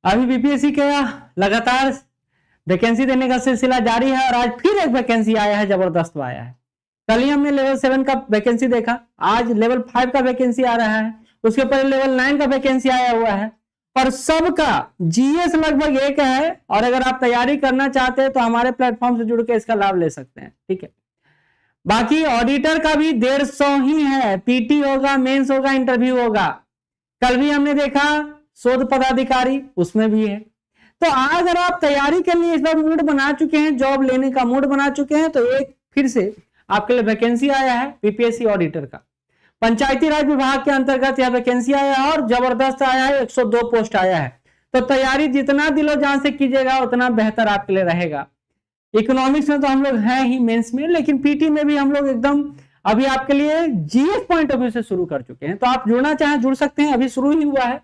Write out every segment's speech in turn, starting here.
अभी बीपीएससी का लगातार वैकेंसी देने का सिलसिला जारी है और आज फिर एक वैकेंसी आया है, जबरदस्त आया है। कल ही हमने लेवल 7 का वैकेंसी देखा, आज लेवल 5 का वैकेंसी आ रहा है, उसके पहले लेवल 9 का वैकेंसी आया हुआ है और सबका जीएस लगभग एक है। और अगर आप तैयारी करना चाहते हैं तो हमारे प्लेटफॉर्म से जुड़ के इसका लाभ ले सकते हैं, ठीक है। बाकी ऑडिटर का भी 150 ही है, पीटी होगा, मेंस होगा, इंटरव्यू होगा। कल भी हमने देखा शोध पदाधिकारी, उसमें भी है। तो अगर आप तैयारी के लिए इस बार मूड बना चुके हैं, जॉब लेने का मूड बना चुके हैं, तो एक फिर से आपके लिए वैकेंसी आया है बीपीएससी ऑडिटर का। पंचायती राज विभाग के अंतर्गत यह वैकेंसी आया है और जबरदस्त आया है, 102 पोस्ट आया है। तो तैयारी जितना दिलो जान से कीजिएगा उतना बेहतर आपके लिए रहेगा। इकोनॉमिक्स में तो हम लोग हैं ही मेंस में, लेकिन पीटी में भी हम लोग एकदम अभी आपके लिए जीएस पॉइंट ऑफ व्यू से शुरू कर चुके हैं। तो आप जुड़ना चाहें जुड़ सकते हैं, अभी शुरू ही हुआ है,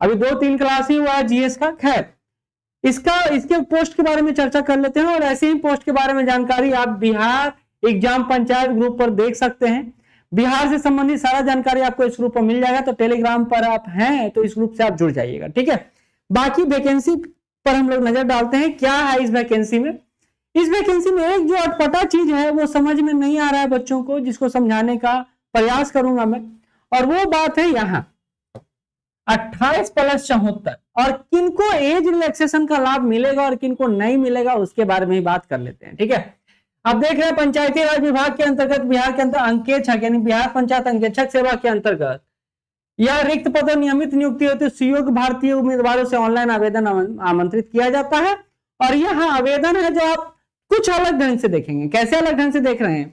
अभी 2-3 क्लास ही हुआ है जीएस का। खैर इसके पोस्ट के बारे में चर्चा कर लेते हैं और ऐसे ही पोस्ट के बारे में जानकारी आप बिहार एग्जाम पंचायत ग्रुप पर देख सकते हैं। बिहार से संबंधित सारा जानकारी आपको इस ग्रुप पर मिल जाएगा, तो टेलीग्राम पर आप हैं तो इस ग्रुप से आप जुड़ जाइएगा, ठीक है। बाकी वैकेंसी पर हम लोग नजर डालते हैं, क्या है इस वैकेंसी में। इस वैकेंसी में एक जो अटपटा चीज है वो समझ में नहीं आ रहा है बच्चों को, जिसको समझाने का प्रयास करूंगा मैं, और वो बात है यहाँ 28 + 74 और किनको एज रिलैक्सेशन का लाभ मिलेगा और किनको नहीं मिलेगा उसके बारे में ही बात कर लेते हैं, ठीक है। अब देख रहे हैं पंचायती राज विभाग के अंतर्गत बिहार के अंदर अंकेक्षक यानी बिहार पंचायत अंकेक्षक सेवा के अंतर्गत यह रिक्त पद नियमित नियुक्ति होती है। सुयोग्य भारतीय उम्मीदवारों से ऑनलाइन आवेदन आमंत्रित किया जाता है और यह आवेदन है जो आप कुछ अलग ढंग से देखेंगे। कैसे अलग ढंग से देख रहे हैं,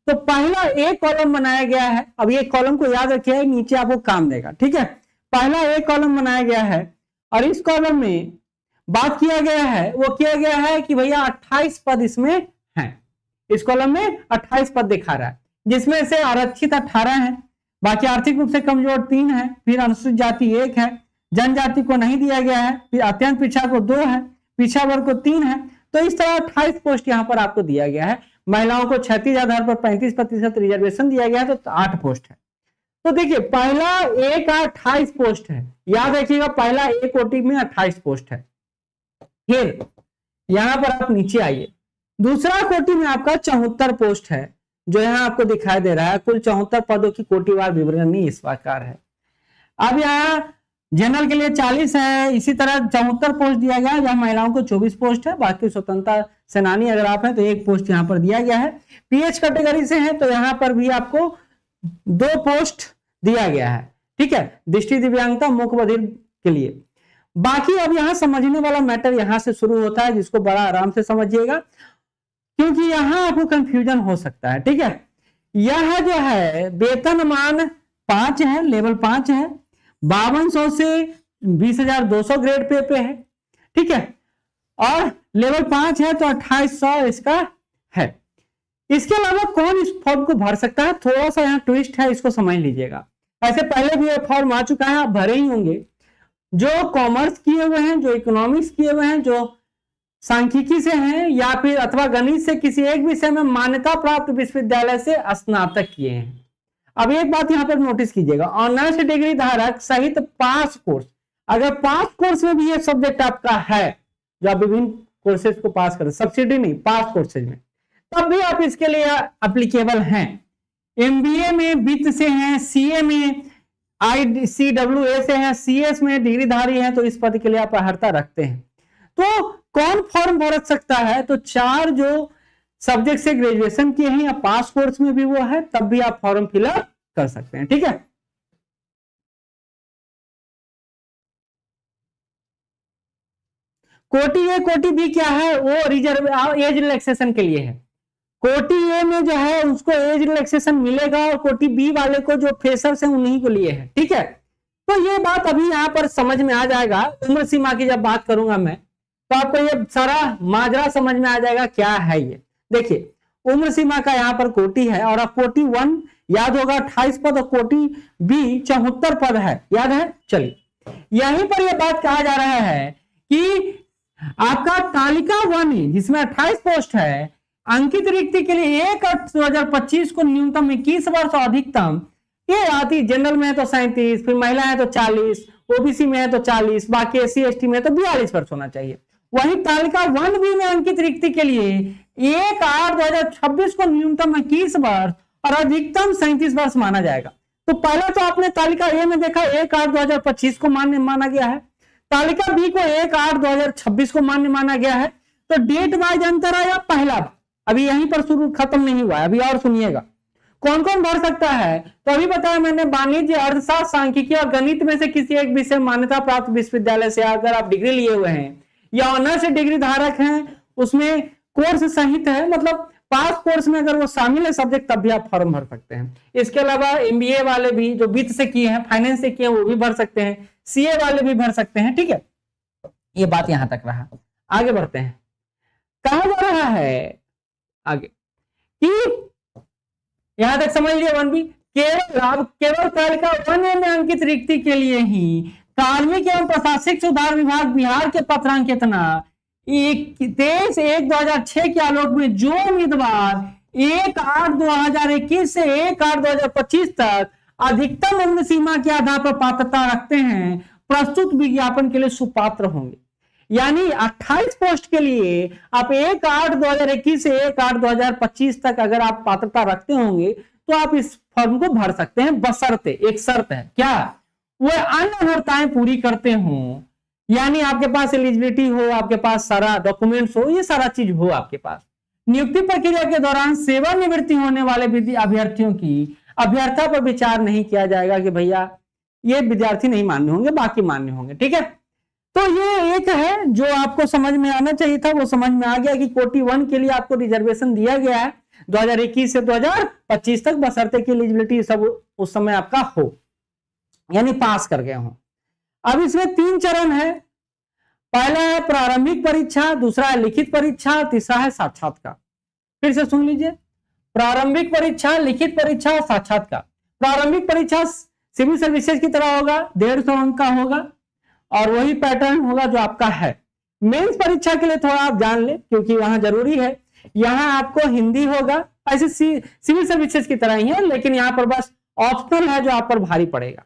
तो पहला एक कॉलम बनाया गया है। अब ये कॉलम को याद रखिए, नीचे आपको काम देगा, ठीक है। पहला एक कॉलम बनाया गया है और इस कॉलम में बात किया गया है, वो किया गया है कि भैया 28 पद इसमें है। इस कॉलम में 28 पद दिखा रहा है, जिसमें से आरक्षित 18 है, बाकी आर्थिक रूप से कमजोर 3 है, फिर अनुसूचित जाति 1 है, जनजाति को नहीं दिया गया है, फिर अत्यंत पिछड़ा को 2 है, पिछड़ा वर्ग को 3 है। तो इस तरह 28 पोस्ट यहां पर आपको दिया गया है। महिलाओं को 36 आधार पर 35% रिजर्वेशन दिया गया है, तो 8 पोस्ट है। तो देखिए पहला ए का 28 पोस्ट है, याद रखिएगा पहला ए कोटि में 28 पोस्ट है। फिर यहां पर आप नीचे आइए, दूसरा कोटि में आपका 74 पोस्ट है, जो यहां आपको दिखाई दे रहा है। कुल 74 पदों की कोटिवार विवरणी इस प्रकार है। अब यहाँ जनरल के लिए 40 है, इसी तरह 74 पोस्ट दिया गया है, जहां महिलाओं को 24 पोस्ट है। बाकी स्वतंत्रता सेनानी अगर आप हैं तो 1 पोस्ट यहाँ पर दिया गया है। पीएच कैटेगरी से है तो यहाँ पर भी आपको 2 पोस्ट दिया गया है, ठीक है, दृष्टि दिव्यांगता मूक बधिर के लिए। बाकी अब यहाँ समझने वाला मैटर यहाँ से शुरू होता है, जिसको बड़ा आराम से समझिएगा, क्योंकि यहाँ आपको कंफ्यूजन हो सकता है, ठीक है। यह जो है वेतनमान 5 है, लेवल 5 है, 5200 से 20,200 ग्रेड पे है, ठीक है, और लेवल 5 है तो 2800 इसका है। इसके अलावा कौन इस फॉर्म को भर सकता है, थोड़ा सा यहाँ ट्विस्ट है, इसको समझ लीजिएगा। ऐसे पहले भी ये फॉर्म आ चुका है, आप भरे ही होंगे। जो कॉमर्स किए हुए हैं, जो इकोनॉमिक्स किए हुए हैं, जो सांख्यिकी से हैं या फिर अथवा गणित से किसी एक विषय में मान्यता प्राप्त विश्वविद्यालय से स्नातक किए हैं। अब एक बात यहाँ पर नोटिस कीजिएगा, ऑनर्स डिग्री धारक सहित पास कोर्स, अगर पास कोर्स में भी ये सब्जेक्ट आपका है, जो आप विभिन्न कोर्सेज को पास करें, सब्सिडी नहीं, पास कोर्सेज में, तब भी आप इसके लिए एप्लीकेबल हैं। एमबीए में वित्त से हैं, सीए में ICWA से हैं, सीएस में डिग्रीधारी हैं, तो इस पद के लिए आप अर्हता रखते हैं। तो कौन फॉर्म भर सकता है, तो 4 जो सब्जेक्ट से ग्रेजुएशन किए हैं या पास कोर्स में भी वो है, तब भी आप फॉर्म फिलअप कर सकते हैं, ठीक है। कोटि ए कोटि बी क्या है, वो रिजर्व एज रिलैक्सेशन के लिए है। कोटि ए में जो है उसको एज रिलैक्सेशन मिलेगा और कोटि बी वाले को जो फ्रेशर्स हैं उन्हीं को लिए है, ठीक है। तो ये बात अभी यहाँ पर समझ में आ जाएगा, उम्र सीमा की जब बात करूंगा मैं तो आपको ये सारा माजरा समझ में आ जाएगा क्या है ये। देखिए उम्र सीमा का यहाँ पर कोटि है और अब कोटि 1 याद होगा 28 पद और कोटि बी 74 पद है, याद है। चलिए यहीं पर यह बात कहा जा रहा है कि आपका तालिका 1 जिसमें 28 पोस्ट है, अंकित रिक्ति के लिए 1/2025 को न्यूनतम 21 वर्ष और अधिकतम ये आती, जनरल में तो 37, फिर महिला है तो 40, ओबीसी में है तो 40, बाकी एससी एसटी में है तो 42 होना चाहिए। वही तालिका 1B में अंकित रिक्ति के लिए 1/8/2026 को न्यूनतम 21 वर्ष और अधिकतम 37 वर्ष माना जाएगा। तो पहला तो आपने तालिका ए में देखा 1/8/2025 को मान्य माना गया है, तालिका बी को 1/8/2026 को मान्य माना गया है। तो डेट वाइज अंतर आया पहला, अभी यहीं पर शुरू खत्म नहीं हुआ है, अभी और सुनिएगा कौन कौन भर सकता है। तो अभी बताया मैंने, वाणिज्य, अर्थशास्त्र, सांख्यिकी और गणित में से किसी एक विषय मान्यता प्राप्त विश्वविद्यालय से अगर आप डिग्री लिए हुए हैं या ऑनर्स डिग्री धारक हैं, उसमें कोर्स सहित है, मतलब पास कोर्स में अगर वो शामिल है सब्जेक्ट, तब भी आप फॉर्म भर सकते हैं। इसके अलावा एमबीए वाले भी जो वित्त से किए हैं, फाइनेंस से किए हैं, वो भी भर सकते हैं, सीए वाले भी भर सकते हैं। ठीक है, ये बात यहां तक रहा। आगे बढ़ते हैं, कहा जा रहा है आगे कि यहां तक समझ लिया 1B, केवल तालिका 1A में अंकित रिक्ति के लिए ही कार्मिक एवं प्रशासनिक सुधार विभाग बिहार के पत्रांक कितना 23/1/2006 के आलोक में जो उम्मीदवार 1/8/2021 से 1/8/2025 तक अधिकतम उम्र सीमा के आधार पर पात्रता रखते हैं, प्रस्तुत विज्ञापन के लिए सुपात्र होंगे। यानी 28 पोस्ट के लिए आप 1/8/2021 से 1/8/2025 तक अगर आप पात्रता रखते होंगे तो आप इस फॉर्म को भर सकते हैं, बशर्ते एक शर्त है, क्या, वो अन्य अर्हताएं पूरी करते हों, यानी आपके पास एलिजिबिलिटी हो, आपके पास सारा डॉक्यूमेंट्स हो, ये सारा चीज हो आपके पास। नियुक्ति प्रक्रिया के दौरान सेवानिवृत्ति होने वाले अभ्यर्थियों की अभ्यर्था पर विचार नहीं किया जाएगा कि भैया ये विद्यार्थी नहीं मान्य होंगे, बाकी मान्य होंगे। ठीक है, तो ये एक है जो आपको समझ में आना चाहिए था, वो समझ में आ गया कि कोटि 1 के लिए आपको रिजर्वेशन दिया गया है 2021 से 2025 तक, बशर्ते की एलिजिबिलिटी सब उस समय आपका हो, यानी पास कर गए हो। अब इसमें 3 चरण है, पहला है प्रारंभिक परीक्षा, दूसरा है लिखित परीक्षा, तीसरा है साक्षात्कार। फिर से सुन लीजिए, प्रारंभिक परीक्षा, लिखित परीक्षा, साक्षात्कार। प्रारंभिक परीक्षा सिविल सर्विसेज की तरह होगा, 150 अंक का होगा और वही पैटर्न होगा जो आपका है। मेंस परीक्षा के लिए थोड़ा आप जान ले, क्योंकि वहां जरूरी है, यहां आपको हिंदी होगा, ऐसे सिविल सर्विसेज की तरह ही है, लेकिन यहां पर बस ऑप्शनल है जो आप पर भारी पड़ेगा।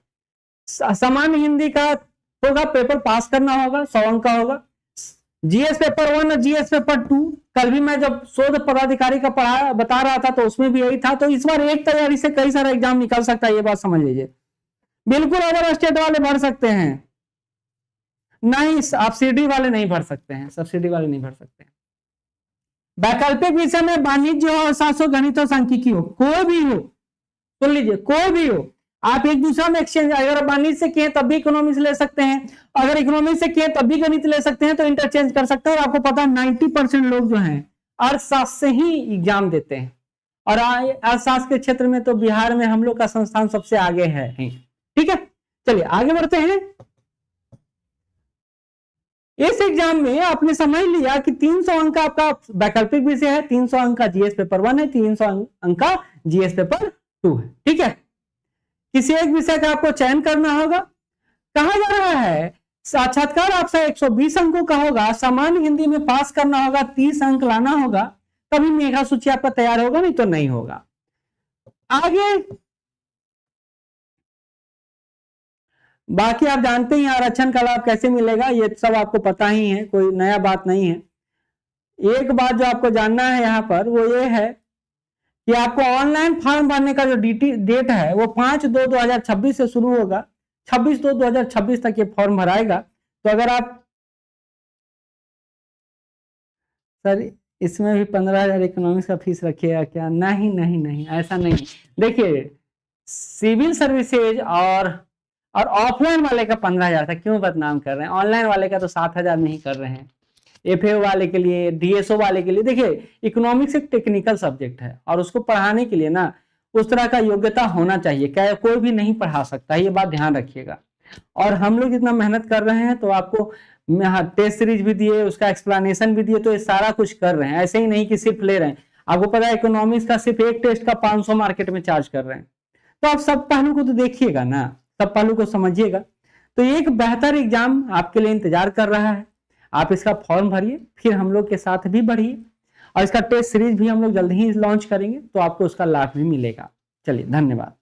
सामान्य हिंदी का होगा, पेपर पास करना होगा, 100 अंक का होगा। जीएस पेपर 1 और जीएस पेपर 2, कल भी मैं जब शोध पदाधिकारी का बता रहा था तो उसमें भी यही था। तो इस बार एक तैयारी से कई सारा एग्जाम निकल सकता है, ये बात समझ लीजिए। बिल्कुल अदर स्टेट वाले भर सकते हैं, नहीं आप सीडी वाले नहीं भर सकते हैं, सब्सिडी वाले नहीं भर सकते हैं। वैकल्पिक विषय में वाणिज्य हो, अर्थशास्त्र, गणित और सांख्यिकी हो, कोई भी हो, सुन लीजिए, कोई भी हो, आप एक दूसरा में एक्सचेंज, अगर वाणिज्य से किए तब भी इकोनॉमिक्स ले सकते हैं, अगर इकोनॉमिक्स से किए तब भी गणित ले सकते हैं, तो इंटरचेंज कर सकते हैं। और आपको पता है 90% लोग जो हैं अर्थशास्त्र से ही एग्जाम देते हैं, और अर्थशास्त्र के क्षेत्र में तो बिहार में हम लोग का संस्थान सबसे आगे है। ठीक है, चलिए आगे बढ़ते हैं। इस एग्जाम में आपने समझ लिया कि 300 अंक का आपका वैकल्पिक विषय है, 300 अंक का जीएस पेपर 1 है, 300 अंक का जीएस पेपर 2 है। ठीक है, किसी एक विषय का आपको चयन करना होगा। कहा जा रहा है साक्षात्कार आपसे 120 अंकों का होगा, सामान्य हिंदी में पास करना होगा, 30 अंक लाना होगा, तभी मेगा सूची आपका तैयार होगा, नहीं तो नहीं होगा। आगे बाकी आप जानते ही आरक्षण का लाभ कैसे मिलेगा, ये सब आपको पता ही है, कोई नया बात नहीं है। एक बात जो आपको जानना है यहाँ पर वो ये है कि आपको ऑनलाइन फॉर्म भरने का जो डेट है वो 5/2/2026 से शुरू होगा, 26/2/2026 तक ये फॉर्म भराएगा। तो अगर आप सर इसमें भी 15,000 इकोनॉमिक्स का फीस रखिएगा क्या, नहीं नहीं नहीं, ऐसा नहीं। देखिए सिविल सर्विसेज और ऑफलाइन वाले का 15,000 था, क्यों बदनाम कर रहे हैं, ऑनलाइन वाले का तो 7,000 में ही कर रहे हैं। एफए वाले के लिए, डीएसओ वाले के लिए, देखिए इकोनॉमिक्स एक टेक्निकल सब्जेक्ट है और उसको पढ़ाने के लिए ना उस तरह का योग्यता होना चाहिए, क्या कोई भी नहीं पढ़ा सकता, ये बात ध्यान रखिएगा। और हम लोग इतना मेहनत कर रहे हैं तो आपको टेस्ट सीरीज भी दिए, उसका एक्सप्लेनेशन भी दिए, तो ये सारा कुछ कर रहे हैं, ऐसे ही नहीं कि सिर्फ ले रहे हैं। आपको पता है इकोनॉमिक्स का सिर्फ एक टेस्ट का 500 मार्केट में चार्ज कर रहे हैं, तो आप सब पहलू को तो देखिएगा ना, सब पहलू को समझिएगा। तो एक बेहतर एग्जाम आपके लिए इंतजार कर रहा है, आप इसका फॉर्म भरिए, फिर हम लोग के साथ भी बढ़िए, और इसका टेस्ट सीरीज भी हम लोग जल्द ही लॉन्च करेंगे, तो आपको उसका लाभ भी मिलेगा। चलिए धन्यवाद।